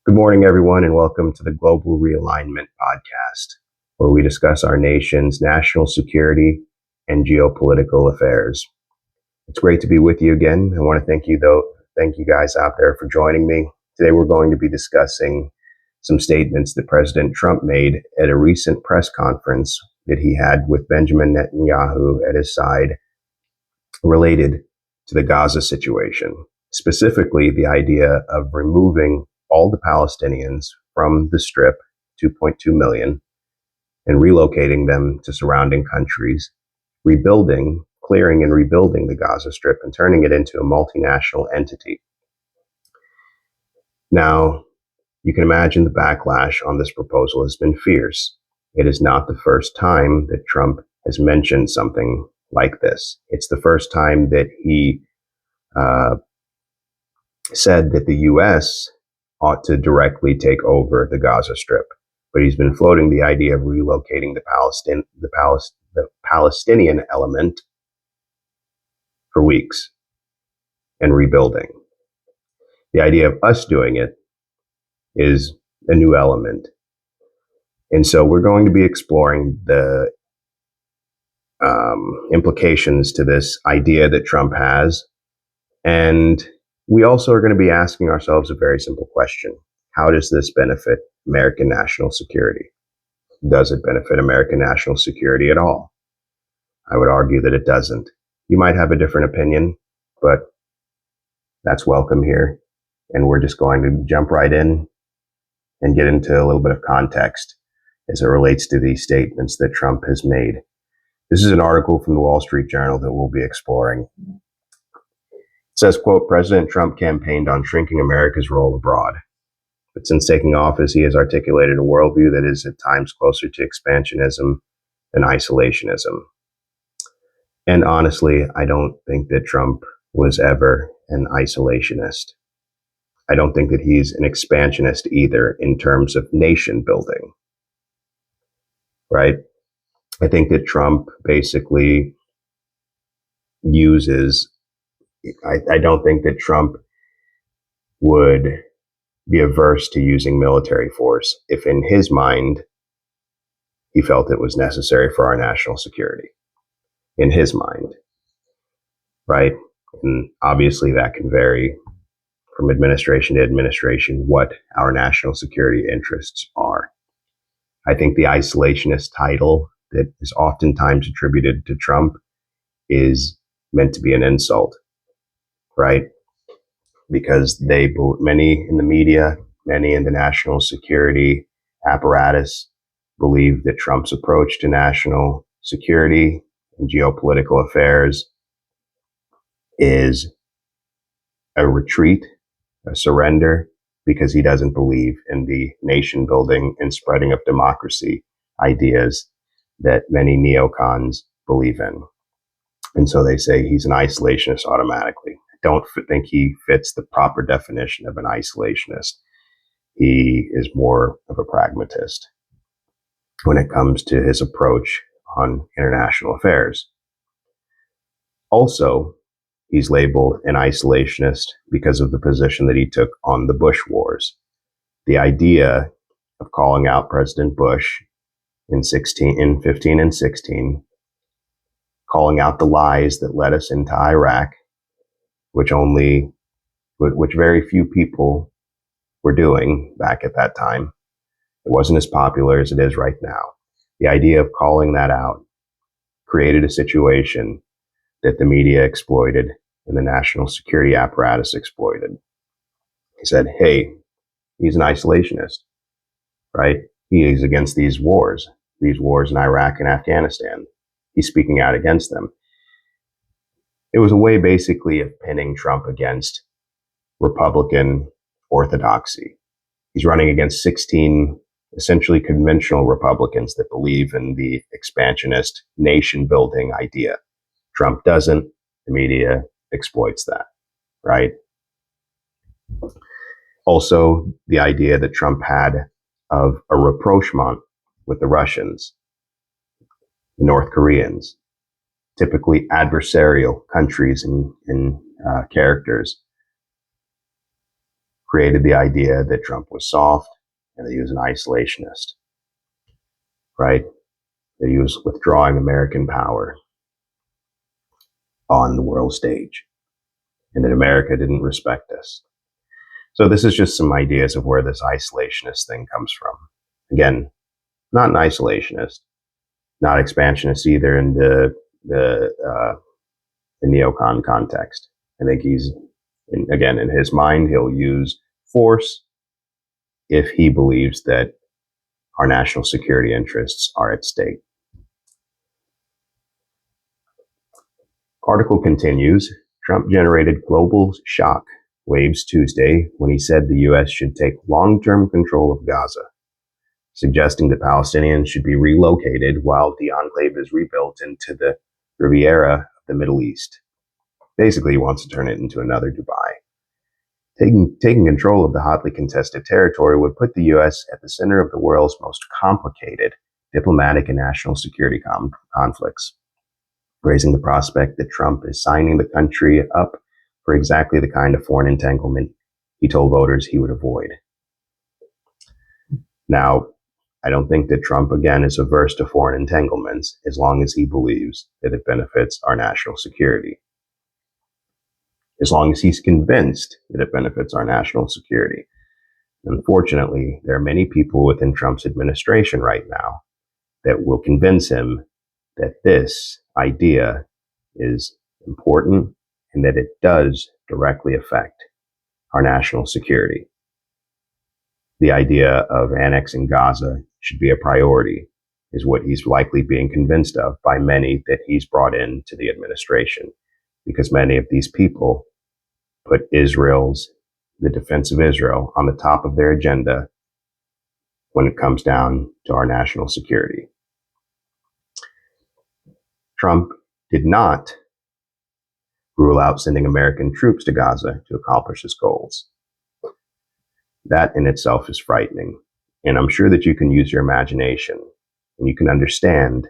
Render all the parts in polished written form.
Good morning, everyone, and welcome to the Global Realignment Podcast, where we discuss our nation's national security and geopolitical affairs. It's great to be with you again. I want to thank you guys out there for joining me. Today, we're going to be discussing some statements that President Trump made at a recent press conference that he had with Benjamin Netanyahu at his side related to the Gaza situation, specifically the idea of removing all the Palestinians from the Strip, 2.2 million, and relocating them to surrounding countries, clearing and rebuilding the Gaza Strip and turning it into a multinational entity. Now, you can imagine the backlash on this proposal has been fierce. It is not the first time that Trump has mentioned something like this. It's the first time that he said that the U.S. ought to directly take over the Gaza Strip, but he's been floating the idea of relocating the Palestinian element for weeks and rebuilding. The idea of us doing it is a new element. And so we're going to be exploring the implications to this idea that Trump has. And we also are going to be asking ourselves a very simple question. How does this benefit American national security? Does it benefit American national security at all? I would argue that it doesn't. You might have a different opinion, but that's welcome here. And we're just going to jump right in and get into a little bit of context as it relates to these statements that Trump has made. This is an article from the Wall Street Journal that we'll be exploring. It says, quote, President Trump campaigned on shrinking America's role abroad. But since taking office, he has articulated a worldview that is at times closer to expansionism than isolationism. And honestly, I don't think that Trump was ever an isolationist. I don't think that he's an expansionist either in terms of nation building, right? I think that Trump basically I don't think that Trump would be averse to using military force if in his mind he felt it was necessary for our national security. In his mind, right? And obviously that can vary from administration to administration what our national security interests are. I think the isolationist title that is oftentimes attributed to Trump is meant to be an insult, right? Because many in the media, many in the national security apparatus believe that Trump's approach to national security and geopolitical affairs is a retreat, a surrender, because he doesn't believe in the nation building and spreading of democracy ideas that many neocons believe in. And so they say he's an isolationist automatically. I don't think he fits the proper definition of an isolationist. He is more of a pragmatist when it comes to his approach on international affairs. Also, he's labeled an isolationist because of the position that he took on the Bush wars. The idea of calling out President Bush in 15 and 16, calling out the lies that led us into Iraq, which very few people were doing back at that time. It wasn't as popular as it is right now. The idea of calling that out created a situation that the media exploited and the national security apparatus exploited. He said, hey, he's an isolationist, right? He is against these wars in Iraq and Afghanistan. He's speaking out against them. It was a way basically of pinning Trump against Republican orthodoxy. He's running against 16 essentially conventional Republicans that believe in the expansionist nation building idea. Trump doesn't. The media exploits that, right? Also, the idea that Trump had of a rapprochement with the Russians, the North Koreans, typically adversarial countries and characters created the idea that Trump was soft and that he was an isolationist, right? That he was withdrawing American power on the world stage and that America didn't respect us. So this is just some ideas of where this isolationist thing comes from. Again, not an isolationist, not expansionist either in the neocon context. I think he's, again, in his mind, he'll use force if he believes that our national security interests are at stake. Article continues. Trump generated global shock waves Tuesday when he said the U.S. should take long-term control of Gaza, suggesting that Palestinians should be relocated while the enclave is rebuilt into the Riviera of the Middle East. Basically, he wants to turn it into another Dubai. Taking control of the hotly contested territory would put the U.S. at the center of the world's most complicated diplomatic and national security conflicts, raising the prospect that Trump is signing the country up for exactly the kind of foreign entanglement he told voters he would avoid. Now, I don't think that Trump, again, is averse to foreign entanglements as long as he believes that it benefits our national security. As long as he's convinced that it benefits our national security. Unfortunately, there are many people within Trump's administration right now that will convince him that this idea is important and that it does directly affect our national security. The idea of annexing Gaza should be a priority is what he's likely being convinced of by many that he's brought into the administration, because many of these people put the defense of Israel on the top of their agenda when it comes down to our national security. Trump did not rule out sending American troops to Gaza to accomplish his goals. That in itself is frightening. And I'm sure that you can use your imagination and you can understand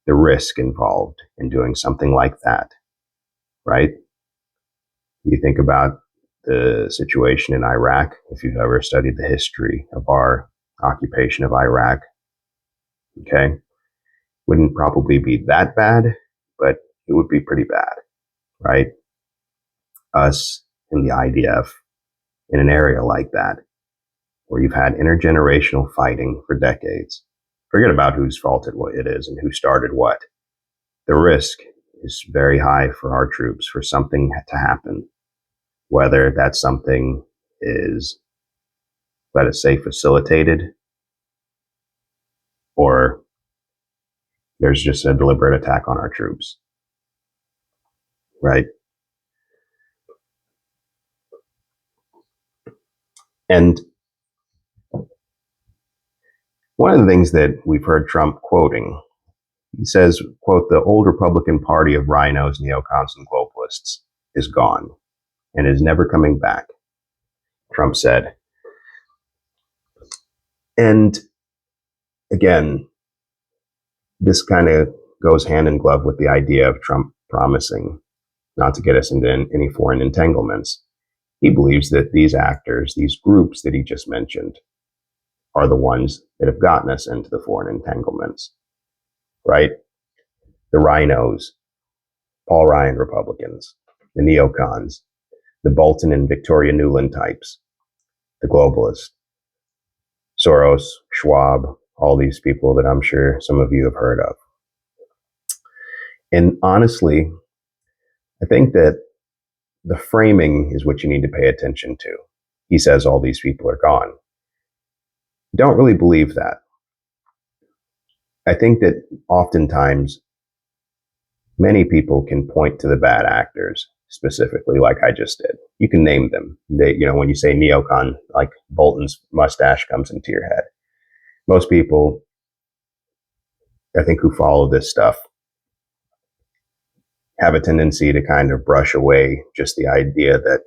the risk involved in doing something like that, right? You think about the situation in Iraq, if you've ever studied the history of our occupation of Iraq, okay? Wouldn't probably be that bad, but it would be pretty bad, right? Us in the IDF in an area like that, where you've had intergenerational fighting for decades. Forget about whose fault it is and who started what. The risk is very high for our troops for something to happen, whether that something is, let us say, facilitated, or there's just a deliberate attack on our troops, right? And one of the things that we've heard Trump quoting, he says, quote, "The old Republican Party of rhinos, neocons, and globalists is gone and is never coming back," Trump said. And again, this kind of goes hand in glove with the idea of Trump promising not to get us into any foreign entanglements. He believes that these actors, these groups that he just mentioned, are the ones that have gotten us into the foreign entanglements, right? The rhinos, Paul Ryan Republicans, the neocons, the Bolton and Victoria Nuland types, the globalists, Soros, Schwab, all these people that I'm sure some of you have heard of. And honestly, I think that the framing is what you need to pay attention to. He says all these people are gone. Don't really believe that. I think that oftentimes many people can point to the bad actors specifically, like I just did. You can name them. They, when you say neocon, like Bolton's mustache comes into your head. Most people, I think, who follow this stuff have a tendency to kind of brush away just the idea that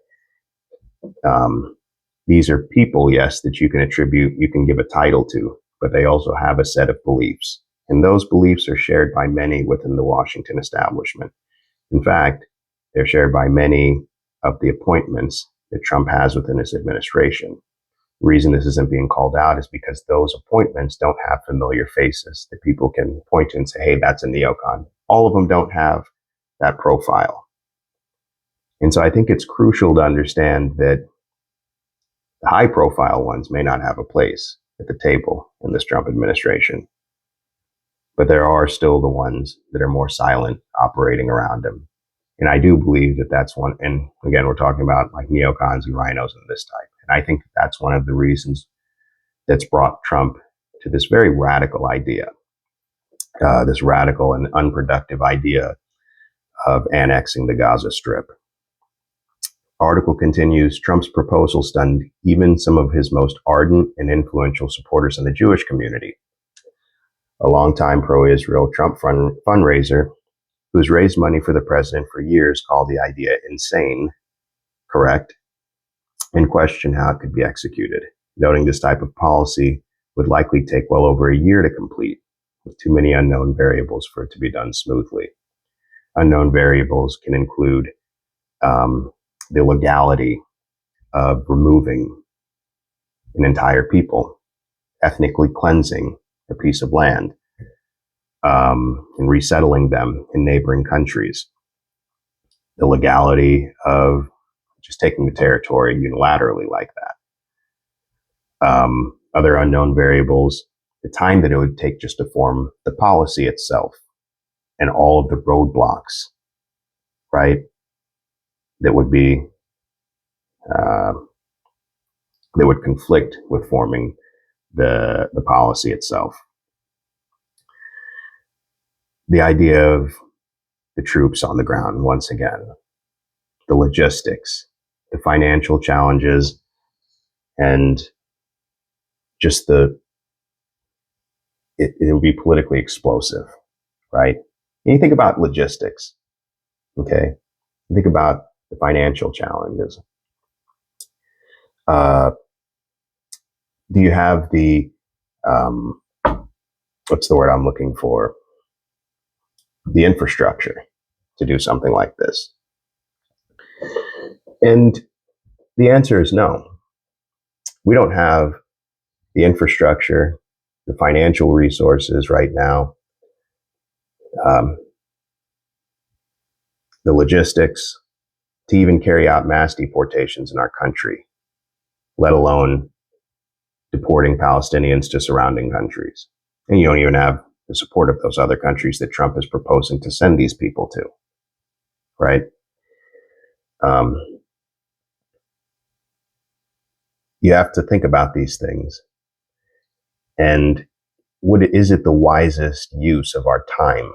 these are people, yes, that you can give a title to, but they also have a set of beliefs. And those beliefs are shared by many within the Washington establishment. In fact, they're shared by many of the appointments that Trump has within his administration. The reason this isn't being called out is because those appointments don't have familiar faces that people can point to and say, hey, that's a neocon. All of them don't have that profile. And so I think it's crucial to understand that the high profile ones may not have a place at the table in this Trump administration, but there are still the ones that are more silent operating around him. And I do believe that that's one. And again, we're talking about like neocons and rhinos and this type. And I think that's one of the reasons that's brought Trump to this very radical idea, this radical and unproductive idea of annexing the Gaza Strip. Article continues, Trump's proposal stunned even some of his most ardent and influential supporters in the Jewish community. A longtime pro-Israel Trump fundraiser who's raised money for the president for years called the idea insane, correct, and questioned how it could be executed, noting this type of policy would likely take well over a year to complete, with too many unknown variables for it to be done smoothly. Unknown variables can include the legality of removing an entire people, ethnically cleansing a piece of land, and resettling them in neighboring countries. The legality of just taking the territory unilaterally like that. Other unknown variables, the time that it would take just to form the policy itself and all of the roadblocks, right, that would be, that would conflict with forming the policy itself. The idea of the troops on the ground, once again, the logistics, the financial challenges, and just it would be politically explosive, right? And you think about logistics, okay? Think about the financial challenges. Do you have the, what's the word I'm looking for? The infrastructure to do something like this? And the answer is no. We don't have the infrastructure, the financial resources right now, the logistics to even carry out mass deportations in our country, let alone deporting Palestinians to surrounding countries. And you don't even have the support of those other countries that Trump is proposing to send these people to, right? You have to think about these things. And is it the wisest use of our time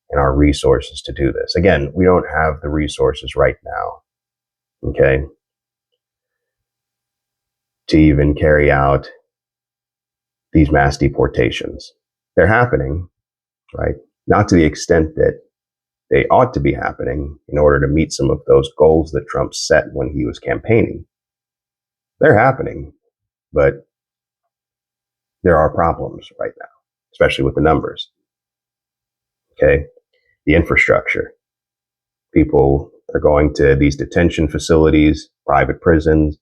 and our resources to do this? Again, we don't have the resources right now, okay, to even carry out these mass deportations. They're happening, right? Not to the extent that they ought to be happening in order to meet some of those goals that Trump set when he was campaigning. They're happening, but there are problems right now, especially with the numbers. Okay, the infrastructure. People are going to these detention facilities, private prisons.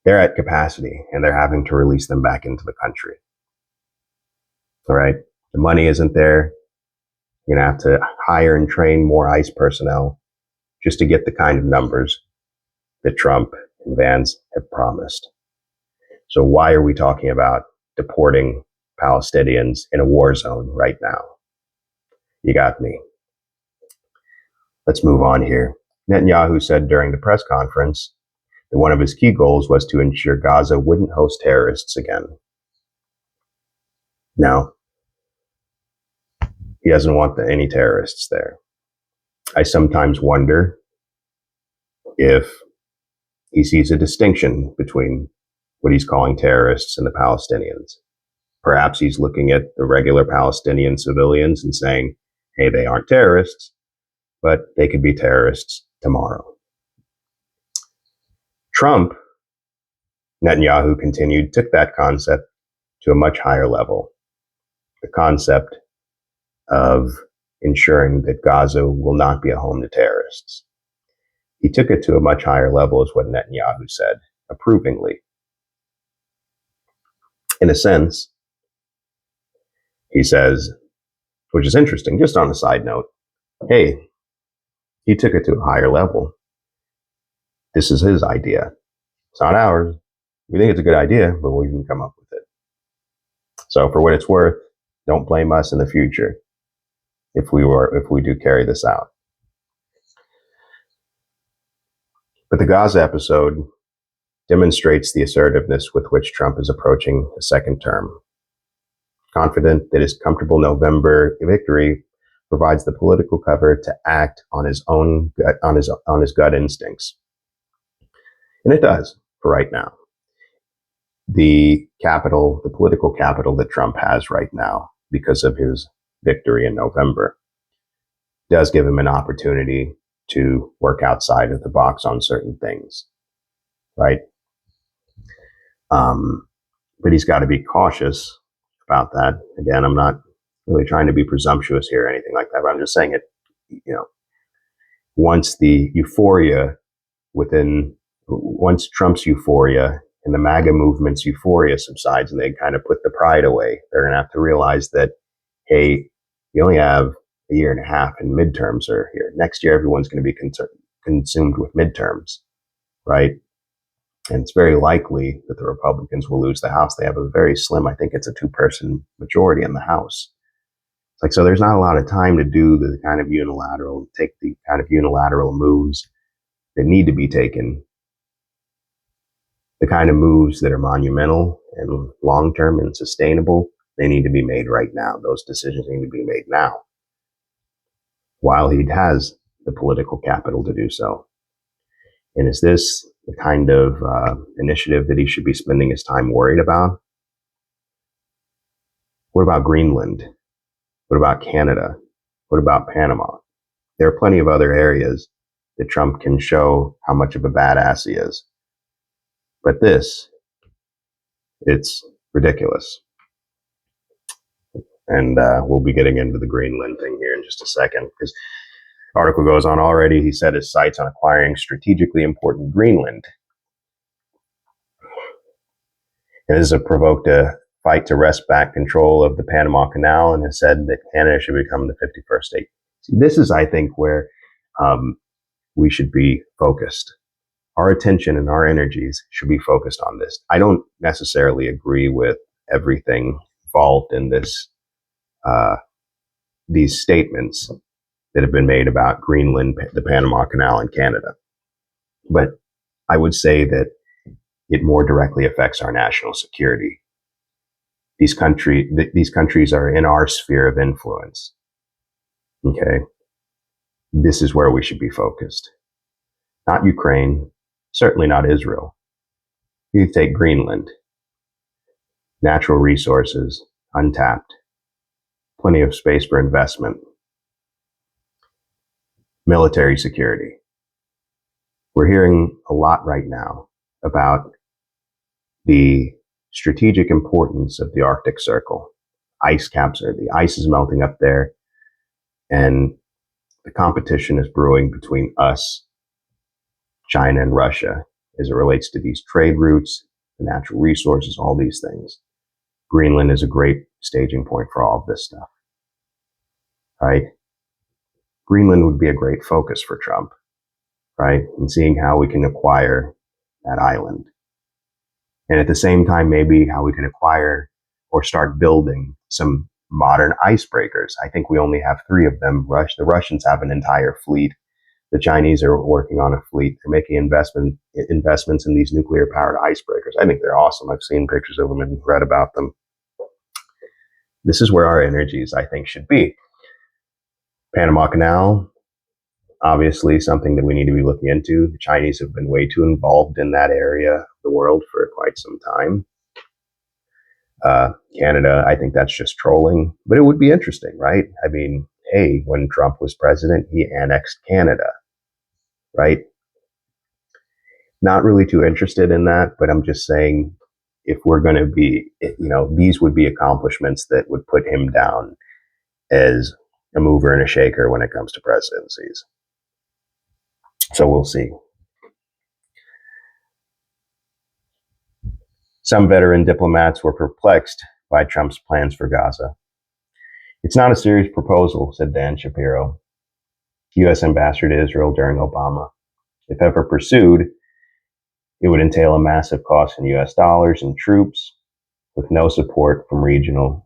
They're at capacity and they're having to release them back into the country. All right, the money isn't there. You're gonna have to hire and train more ICE personnel just to get the kind of numbers that Trump and Vance have promised. So why are we talking about deporting Palestinians in a war zone right now? You got me. Let's move on here. Netanyahu said during the press conference that one of his key goals was to ensure Gaza wouldn't host terrorists again. Now, he doesn't want any terrorists there. I sometimes wonder if he sees a distinction between what he's calling terrorists and the Palestinians. Perhaps he's looking at the regular Palestinian civilians and saying, hey, they aren't terrorists, but they could be terrorists tomorrow. Trump, Netanyahu continued, took that concept to a much higher level. The concept of ensuring that Gaza will not be a home to terrorists. He took it to a much higher level, is what Netanyahu said, approvingly. In a sense, he says, which is interesting, just on a side note, hey, he took it to a higher level. This is his idea. It's not ours. We think it's a good idea, but we can come up with it. So for what it's worth, don't blame us in the future if we do carry this out. But the Gaza episode demonstrates the assertiveness with which Trump is approaching a second term. Confident that his comfortable November victory provides the political cover to act on his own on his gut instincts. And it does for right now. The political capital that Trump has right now because of his victory in November does give him an opportunity to work outside of the box on certain things, right? But he's got to be cautious about that. Again, I'm not really trying to be presumptuous here or anything like that, but I'm just saying it, once Trump's euphoria and the MAGA movement's euphoria subsides and they kind of put the pride away, they're going to have to realize that, hey, you only have a year and a half and midterms are here. Next year, everyone's going to be consumed with midterms, right? And it's very likely that the Republicans will lose the House. They have a very slim, I think it's a 2-person majority in the House. It's like, so there's not a lot of time to do take the kind of unilateral moves that need to be taken. The kind of moves that are monumental and long-term and sustainable, they need to be made right now. Those decisions need to be made now, while he has the political capital to do so. And is this the kind of initiative that he should be spending his time worried about? What about Greenland? What about Canada? What about Panama? There are plenty of other areas that Trump can show how much of a badass he is. But it's ridiculous. And we'll be getting into the Greenland thing here in just a second, because the article goes on already. He set his sights on acquiring strategically important Greenland. And this has provoked a fight to wrest back control of the Panama Canal, and has said that Canada should become the 51st state. See, this is, I think, where we should be focused. Our attention and our energies should be focused on this. I don't necessarily agree with everything involved in these statements that have been made about Greenland, the Panama Canal, and Canada. But I would say that it more directly affects our national security. These countries are in our sphere of influence. Okay? This is where we should be focused. Not Ukraine, certainly not Israel. You take Greenland. Natural resources, untapped. Plenty of space for investment. Military security. We're hearing a lot right now about the strategic importance of the Arctic Circle. The ice is melting up there, and the competition is brewing between us, China, and Russia as it relates to these trade routes, the natural resources, all these things. Greenland is a great staging point for all of this stuff, right? Greenland would be a great focus for Trump, right? And seeing how we can acquire that island. And at the same time, maybe how we can acquire or start building some modern icebreakers. I think we only have 3 of them. The Russians have an entire fleet. The Chinese are working on a fleet. They're making investments in these nuclear-powered icebreakers. I think they're awesome. I've seen pictures of them and read about them. This is where our energies, I think, should be. Panama Canal, obviously something that we need to be looking into. The Chinese have been way too involved in that area of the world for quite some time. Canada, I think that's just trolling, but it would be interesting, right? I mean, hey, when Trump was president, he annexed Canada, right? Not really too interested in that, but I'm just saying, if we're going to be, these would be accomplishments that would put him down as a mover and a shaker when it comes to presidencies. So we'll see. Some veteran diplomats were perplexed by Trump's plans for Gaza. It's not a serious proposal, said Dan Shapiro, U.S. ambassador to Israel during Obama. If ever pursued, it would entail a massive cost in U.S. dollars and troops, with no support from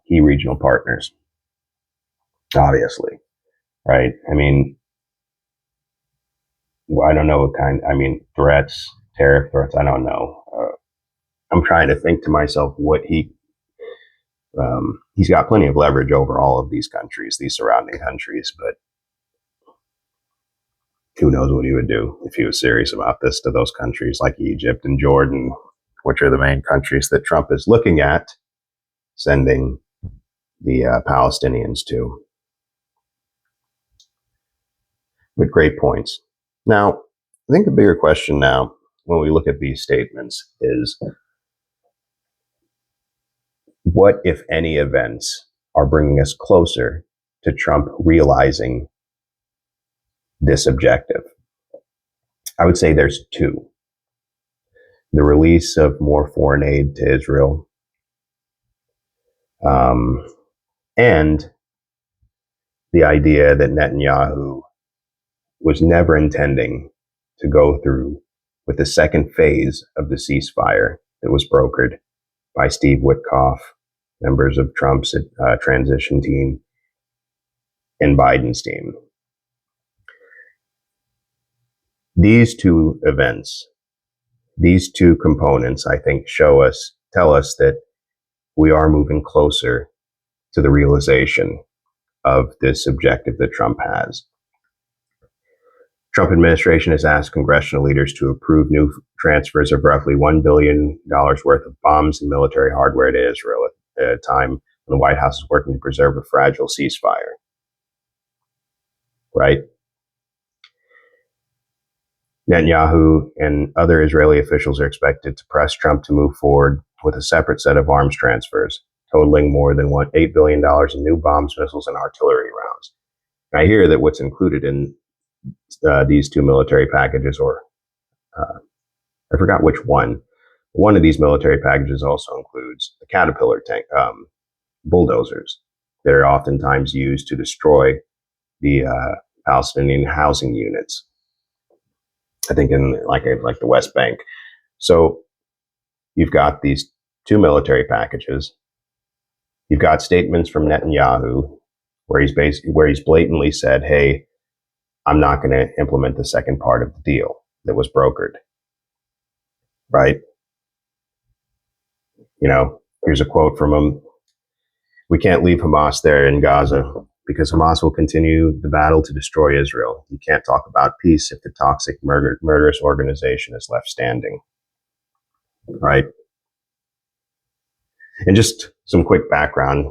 key regional partners. Obviously, right? I mean, I don't know what kind. I mean, threats, tariff threats. I don't know. I'm trying to think to myself what he's got plenty of leverage over all of these countries, these surrounding countries, but who knows what he would do if he was serious about this to those countries like Egypt and Jordan, which are the main countries that Trump is looking at sending the Palestinians to. But great points. Now, I think the bigger question now, when we look at these statements, is what, if any, events are bringing us closer to Trump realizing this objective? I would say there's two. The release of more foreign aid to Israel, and the idea that Netanyahu was never intending to go through with the second phase of the ceasefire that was brokered by Steve Witkoff, members of Trump's transition team, and Biden's team. These two events, these two components, I think, tell us that we are moving closer to the realization of this objective that Trump has. Trump administration has asked congressional leaders to approve new transfers of roughly $1 billion worth of bombs and military hardware to Israel at a time when the White House is working to preserve a fragile ceasefire. Right? Netanyahu and other Israeli officials are expected to press Trump to move forward with a separate set of arms transfers, totaling more than $8 billion in new bombs, missiles, and artillery rounds. And I hear that what's included in these two military packages, or I forgot which one. One of these military packages also includes the Caterpillar tank, bulldozers that are oftentimes used to destroy the Palestinian housing units. I think in like the West Bank. So you've got these two military packages. You've got statements from Netanyahu where he's blatantly said, "Hey, I'm not going to implement the second part of the deal that was brokered." Right? You know, here's a quote from him. "We can't leave Hamas there in Gaza because Hamas will continue the battle to destroy Israel. You can't talk about peace if the toxic, murderous organization is left standing." Right? And just some quick background,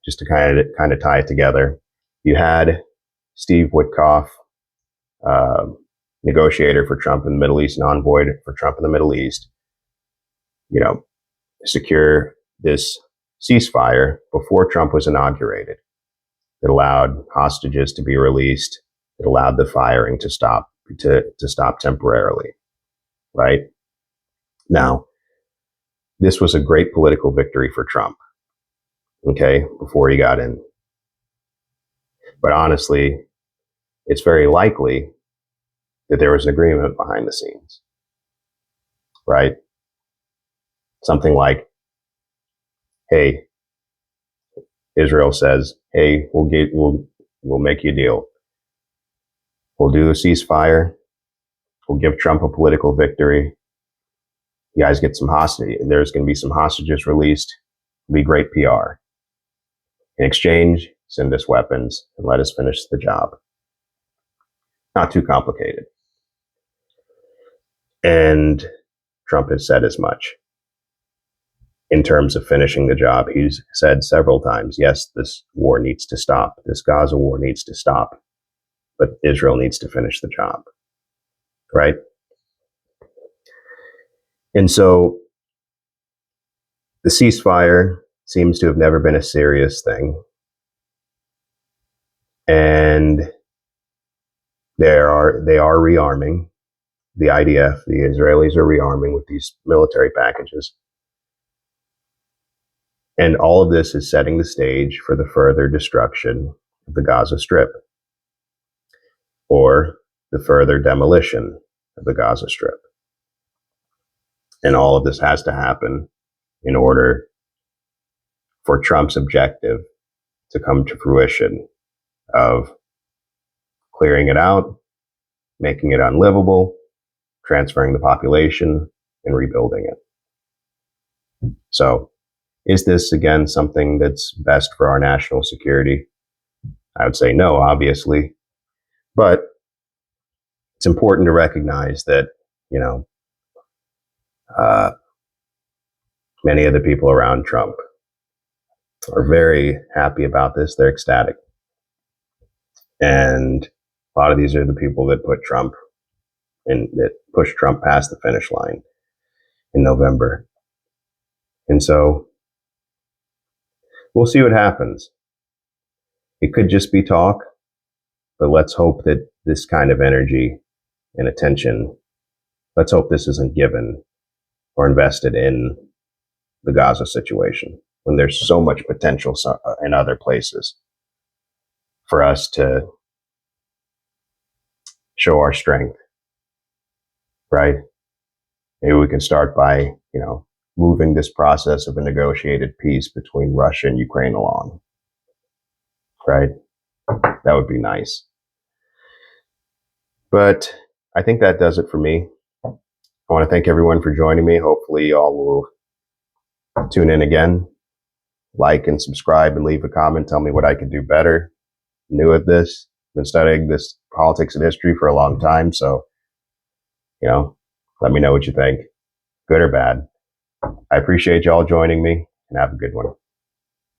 just to kind of tie it together. You had Steve Witkoff, negotiator for Trump in the Middle East, and envoy for Trump in the Middle East, secure this ceasefire before Trump was inaugurated. It allowed hostages to be released. It allowed the firing to stop temporarily. Right? Now, this was a great political victory for Trump. Okay, before he got in. But honestly, it's very likely that there was an agreement behind the scenes. Right? Something like, hey, Israel says, hey, we'll make you a deal. We'll do a ceasefire. We'll give Trump a political victory. You guys get some hostages. There's going to be some hostages released. It'll be great PR. In exchange, send us weapons and let us finish the job. Not too complicated. And Trump has said as much. In terms of finishing the job, he's said several times, yes, this war needs to stop. This Gaza war needs to stop. But Israel needs to finish the job. Right? And so the ceasefire seems to have never been a serious thing. And They are rearming. The IDF, the Israelis are rearming with these military packages. And all of this is setting the stage for the further destruction of the Gaza Strip, or the further demolition of the Gaza Strip. And all of this has to happen in order for Trump's objective to come to fruition of clearing it out, making it unlivable, transferring the population, and rebuilding it. So, is this, again, something that's best for our national security? I would say no, obviously. But it's important to recognize that, many of the people around Trump are very happy about this. They're ecstatic. And a lot of these are the people that put Trump and that pushed Trump past the finish line in November. And so we'll see what happens. It could just be talk, but let's hope that this kind of energy and attention, let's hope this isn't given or invested in the Gaza situation when there's so much potential in other places for us to show our strength, right? Maybe we can start by, moving this process of a negotiated peace between Russia and Ukraine along, right? That would be nice. But I think that does it for me. I want to thank everyone for joining me. Hopefully y'all will tune in again, like and subscribe and leave a comment. Tell me what I could do better. New at this, been studying this politics and history for a long time. So, let me know what you think, good or bad. I appreciate y'all joining me, and have a good one.